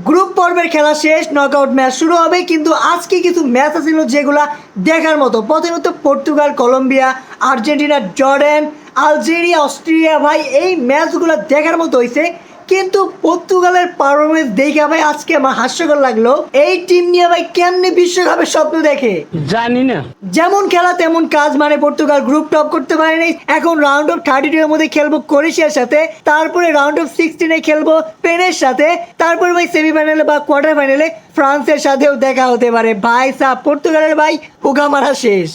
Group পর্বের খেলা শেষ, নকআউট ম্যাচ শুরু হবে, কিন্তু আজকে কিছু ম্যাচ ছিল যেগুলা দেখার মতো। প্রথমত Portugal, Colombia, Argentina, Jordan, Algeria, Austria. ভাই এই ম্যাচগুলো দেখার মতো হয়েছে, কিন্তু পর্তুগালের পারফরমেন্স দেখে ভাই আজকে আমার হাস্যকর লাগলো। এই টিম নিয়ে ভাই কেমনে বিশ্বকাপের স্বপ্ন দেখে জানি না। যেমন খেলা তেমন কাজ, মানে পর্তুগাল গ্রুপ টপ করতে পারেনি। এখন রাউন্ড অফ 32 এর মধ্যে খেলবো ক্রোয়েশিয়ার সাথে, তারপরে রাউন্ড অফ 16 এ খেলবো স্পেনের সাথে, তারপরে ভাই সেমিফাইনালে বা কোয়ার্টার ফাইনালে ফ্রান্সের সাথেও দেখা হতে পারে। ভাই সাহ, পর্তুগালের ভাই পোকা মারা শেষ।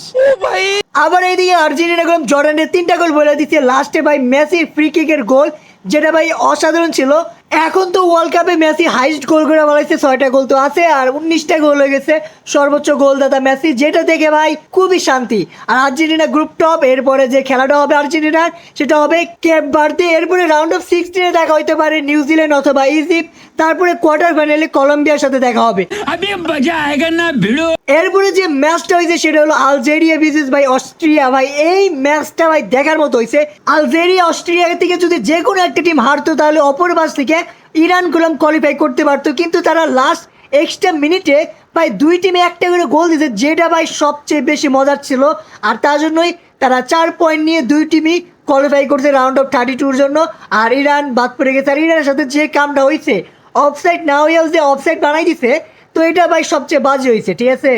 আবার এইদিকে আর্জেন্টিনা জর্ডানের 3টা গোল বলে দিচ্ছে লাস্টে। ভাই মেসির ফ্রি কিকের গোল, যেটা ভাই অসাধারণ ছিল। এখন তো ওয়ার্ল্ড কাপে মেসি হাইস্ট গোল করে বলাইছে, 6টা গোল তো আছে, আর 19টা গোল হয়ে গেছে, সর্বোচ্চ গোলদাতা মেসি, যেটা দেখে ভাই খুবই শান্তি। আর আর্জেন্টিনা গ্রুপ টপ, এরপরে যে খেলাটা হবে আর্জেন্টিনার সেটা হবে কেপ ভার্দে, এরপরে রাউন্ড অফ 16 দেখা হইতে পারে নিউজিল্যান্ড অথবা ইজিপ্ট, তারপরে কোয়ার্টার ফাইনালে কলম্বিয়ার সাথে দেখা হবে। এরপরে যে ম্যাচটা হয়েছে সেটা হলো আলজেরিয়া ভিসেস ভাই অস্ট্রিয়া। ভাই এই ম্যাচটা ভাই দেখার মতো হয়েছে। আলজেরিয়া অস্ট্রিয়া থেকে যদি যে কোনো একটা টিম হারতো তাহলে অপর পাশ থেকে ইরান কোয়ালিফাই করতে পারতো, কিন্তু তারা লাস্ট এক্সট্রা মিনিটে ভাই দুই টিমে একটা করে গোল দিয়েছে, যেটা ভাই সবচেয়ে বেশি মজার ছিল। আর তার জন্যই তারা 4 পয়েন্ট নিয়ে দুই টিমই কোয়ালিফাই করছে রাউন্ড অফ 32 জন্য। আর ইরান বাদ পড়ে গেছে। আর ইরানের সাথে যে কামটা হয়েছে, অফসাইড না হইয়াও যে অফসাইড বানাই দিছে, তো এটা ভাই সবচেয়ে বাজে হয়েছে, ঠিক আছে।